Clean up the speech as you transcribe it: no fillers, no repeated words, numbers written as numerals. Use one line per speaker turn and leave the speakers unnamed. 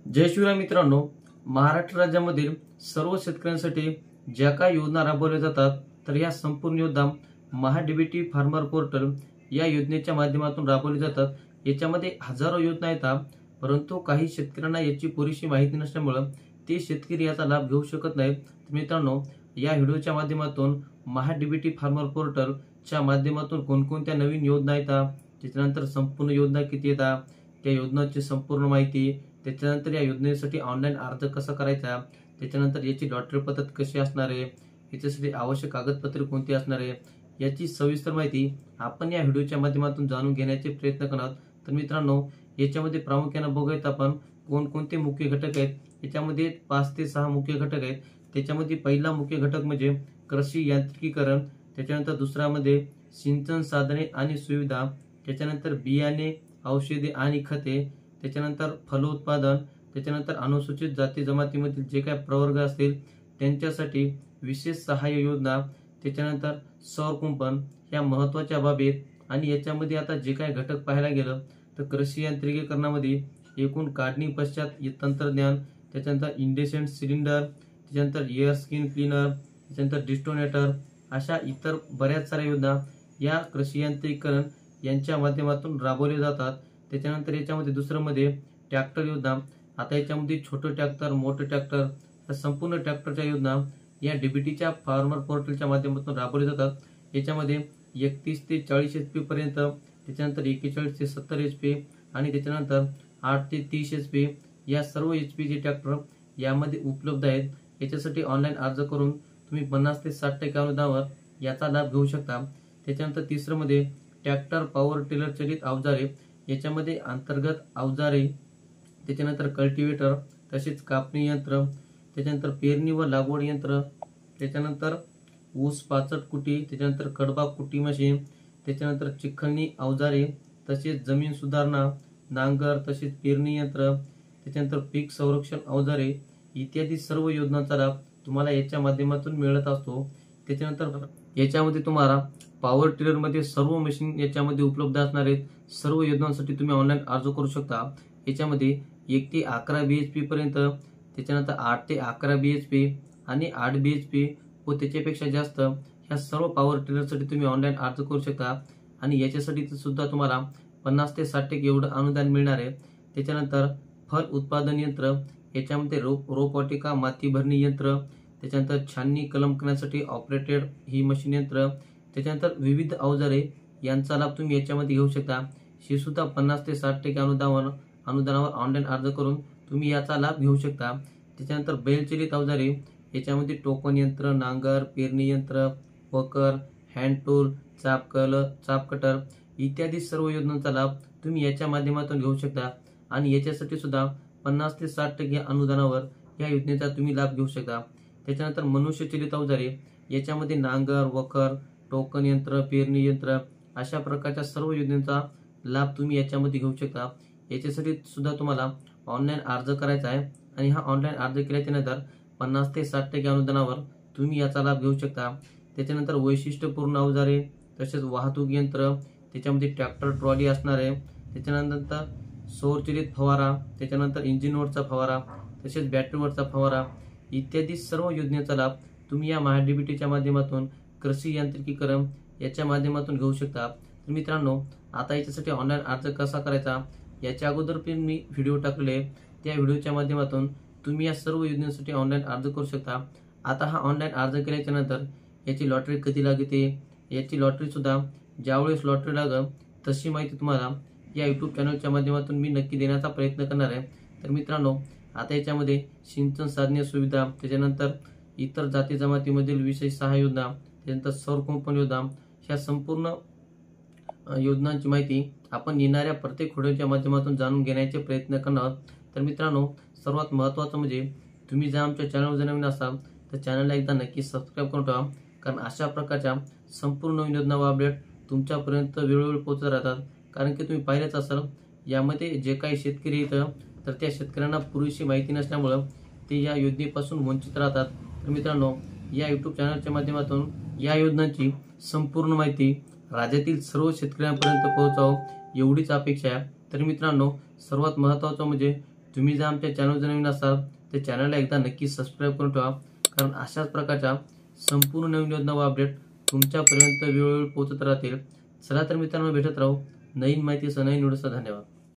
जय शिवराय मित्रांनो, महाराष्ट्र राज्यामधील सर्व शेतकऱ्यांसाठी ज्या काही योजना राबवल्या जातात तर या संपूर्ण योजना महाडीबीटी फार्मर पोर्टल या योजनेच्या माध्यमातून राबवल्या जातात। याच्यामध्ये हजारो योजना येतात, परंतु काही शेतकऱ्यांना याची पुरेशी माहिती नसल्यामुळे ते शेतकरी याचा लाभ घेऊ शकत नाहीत। तर मित्रांनो, या व्हिडिओच्या माध्यमातून महाडीबीटी फार्मर पोर्टलच्या माध्यमातून कोणकोणत्या नवीन योजना येतात, त्याच्यानंतर संपूर्ण योजना किती येतात, त्या योजनांची संपूर्ण माहिती, त्याच्यानंतर या योजनेसाठी ऑनलाईन अर्ज कसा करायचा, त्याच्यानंतर याची लॉटरी पद्धत कशी असणार आहे, याच्यासाठी आवश्यक कागदपत्रे कोणती असणार आहे, याची सविस्तर माहिती आपण या व्हिडिओच्या माध्यमातून जाणून घेण्याचे प्रयत्न करणार। तर मित्रांनो, याच्यामध्ये प्रामुख्याने बघूयात आपण कोणकोणते मुख्य घटक आहेत। याच्यामध्ये 5 ते 6 मुख्य घटक आहेत। त्याच्यामध्ये पहिला मुख्य घटक म्हणजे कृषी यांत्रिकीकरण, त्याच्यानंतर दुसऱ्यामध्ये सिंचन साधने आणि सुविधा, त्याच्यानंतर बियाणे, औषधे आणि खते, त्याच्यानंतर फलोत्पादन, त्याच्यानंतर अनुसूचित जाती जमातीमधील जे काही प्रवर्ग असतील त्यांच्यासाठी विशेष सहाय्य योजना, त्याच्यानंतर सौर कुंपण या महत्त्वाच्या बाबी आहेत। आणि याच्यामध्ये आता जे काही घटक पाहायला गेलं तर कृषी यांत्रिकीकरणामध्ये एकूण काढणी पश्चात तंत्रज्ञान, त्याच्यानंतर इंडेसेंट सिलेंडर, त्याच्यानंतर एअर स्किन क्लीनर, त्याच्यानंतर डिस्टोनेटर, अशा इतर बऱ्याच साऱ्या योजना या कृषी यांत्रिकीकरण यांच्या माध्यमातून राबवल्या जातात। त्याच्यानंतर याच्यामध्ये दुसरं मध्ये ट्रॅक्टर योजना। आता याच्यामध्ये छोटे ट्रॅक्टर, मोठे ट्रॅक्टर, या संपूर्ण ट्रॅक्टरच्या योजना या डीबीटीच्या फार्मर पोर्टलच्या माध्यमातून राबवल्या जातात। याच्यामध्ये 31 ते 40 HP पर्यंत, त्याच्यानंतर 41 ते 70 HP आणि त्याच्यानंतर 8 ते 30 HP या सर्व HP चे ट्रॅक्टर यामध्ये उपलब्ध आहेत। याच्यासाठी ऑनलाईन अर्ज करून तुम्ही 50 ते 60% अनुदानावर याचा लाभ घेऊ शकता। त्याच्यानंतर तिसरं मध्ये ट्रॅक्टर पॉवर टिलर चलित अवजारे, याच्यामध्ये अंतर्गत अवजारे, त्याच्यानंतर कल्टिवेटर, तसेच कापणी यंत्र, त्याच्यानंतर पेरणी व लागवड यंत्र, त्याच्यानंतर ऊस पाचट कुटी, त्याच्यानंतर कडबा कुटी मशीन, त्याच्यानंतर चिखलणी अवजारे, तसेच जमीन सुधारणा, नांगर, तसेच पेरणी यंत्र, त्याच्यानंतर पीक संरक्षण अवजारे इत्यादी सर्व योजनांचा लाभ तुम्हाला याच्या माध्यमातून मिळत असतो। त्याच्यानंतर याच्यामध्ये तुम्हाला पॉवर टिलर मध्ये सर्व मशीन याच्यामध्ये उपलब्ध असणार आहेत। सर्व योजनांसाठी तुम्ही ऑनलाईन अर्ज करू शकता। याच्यामध्ये 1 ते 11 BHP पर्यंत, त्याच्यानंतर 8 ते 11 BHP आणि 8 BHP व त्याच्यापेक्षा जास्त ह्या सर्व पॉवर टिलरसाठी तुम्ही ऑनलाईन अर्ज करू शकता। आणि याच्यासाठी सुद्धा तुम्हाला 50 ते 60% एवढं अनुदान मिळणार आहे। त्याच्यानंतर फल उत्पादन यंत्र, याच्यामध्ये रोपवाटिका माती भरणी यंत्र, त्याच्यानंतर छाननी कलम करण्यासाठी ऑपरेटेड ही मशीन यंत्र, त्याच्यानंतर विविध अवजारे यांचा लाभ तुम्ही याच्यामध्ये घेऊ शकता। हे सुद्धा 50 ते 60% अनुदानावर ऑनलाईन अर्ज करून तुम्ही याचा लाभ घेऊ शकता। त्याच्यानंतर बैलचलित अवजारे, याच्यामध्ये टोकन यंत्र, नांगर, पेरणी यंत्र, वकर, हँड टूल, चाप कटर इत्यादी सर्व योजनांचा लाभ तुम्ही याच्या माध्यमातून घेऊ शकता। आणि याच्यासाठी सुद्धा 50 ते 60% अनुदानावर या योजनेचा तुम्ही लाभ घेऊ शकता। त्याच्यानंतर मनुष्यचलित अवजारे, याच्यामध्ये नांगर, वखर, टोकन यंत्र, पेरणी यंत्र अशा प्रकारच्या सर्व योजनांचा लाभ तुम्ही याच्यामध्ये घेऊ शकता। याच्यासाठी सुद्धा तुम्हाला ऑनलाईन अर्ज करायचा आहे आणि हा ऑनलाईन अर्ज केल्याच्या नंतर 50 ते 60% अनुदानावर तुम्ही याचा लाभ घेऊ शकता। त्याच्यानंतर वैशिष्ट्यपूर्ण अवजारे, तसेच वाहतूक यंत्र, त्याच्यामध्ये ट्रॅक्टर ट्रॉली असणार आहे, त्याच्यानंतर सौरचलित फवारा, त्याच्यानंतर इंजिनवरचा फवारा, तसेच बॅटरीवरचा फवारा इत्यादी सर्व योजनेचा लाभ तुम्ही या महाडीबीटीच्या माध्यमातून कृषी यांत्रिकीकरण याच्या माध्यमातून घेऊ शकता। तर मित्रांनो, आता याच्यासाठी ऑनलाईन अर्ज कसा करायचा याच्या अगोदर पण मी व्हिडिओ टाकले, त्या व्हिडिओच्या माध्यमातून तुम्ही या सर्व योजनेसाठी ऑनलाईन अर्ज करू शकता। आता हा ऑनलाईन अर्ज केल्याच्या नंतर याची लॉटरी कधी लागते, याची लॉटरी सुद्धा ज्यावेळेस लॉटरी लागेल तशी माहिती तुम्हाला या यूट्यूब चॅनलच्या माध्यमातून मी नक्की देण्याचा प्रयत्न करणार आहे। तर मित्रांनो, आता याच्यामध्ये सिंचन साधने सुविधा, त्याच्यानंतर इतर जाती जमातीमधील विशेष सहाय्य योजना, त्यानंतर सौर कुंपण योजना, ह्या संपूर्ण योजनांची माहिती आपण येणाऱ्या प्रत्येक व्हिडिओच्या माध्यमातून जाणून घेण्याचे प्रयत्न करणार। तर मित्रांनो, सर्वात महत्त्वाचं म्हणजे तुम्ही जर आमच्या चॅनलवर नवीन असाल तर चॅनलला एकदा नक्की सबस्क्राईब करून ठेवा, कारण अशा प्रकारच्या संपूर्ण नवीन योजना व अपडेट तुमच्यापर्यंत वेळोवेळी पोहोचत राहतात। कारण की तुम्ही पाहिलेच असाल, यामध्ये जे काही शेतकरी येतं तर त्या शेतकऱ्यांना पुरेशी माहिती नसल्यामुळं ते या योजनेपासून वंचित राहतात। तर मित्रांनो, या यूट्यूब चॅनलच्या माध्यमातून या योजनांची संपूर्ण माहिती राज्यातील सर्व शेतकऱ्यांपर्यंत पोहोचावं एवढीच अपेक्षा आहे। तर मित्रांनो, सर्वात महत्त्वाचं म्हणजे तुम्ही जर आमच्या चॅनलवर नवीन असाल तर चॅनलला एकदा नक्की सबस्क्राईब करून ठेवा, कारण अशाच प्रकारच्या संपूर्ण नवीन योजना व अपडेट तुमच्यापर्यंत वेळोवेळी पोहोचत राहतील. चला तर मित्रांनो, भेटत राहू नवीन माहितीसह नवीन व्हिडिओसह. धन्यवाद.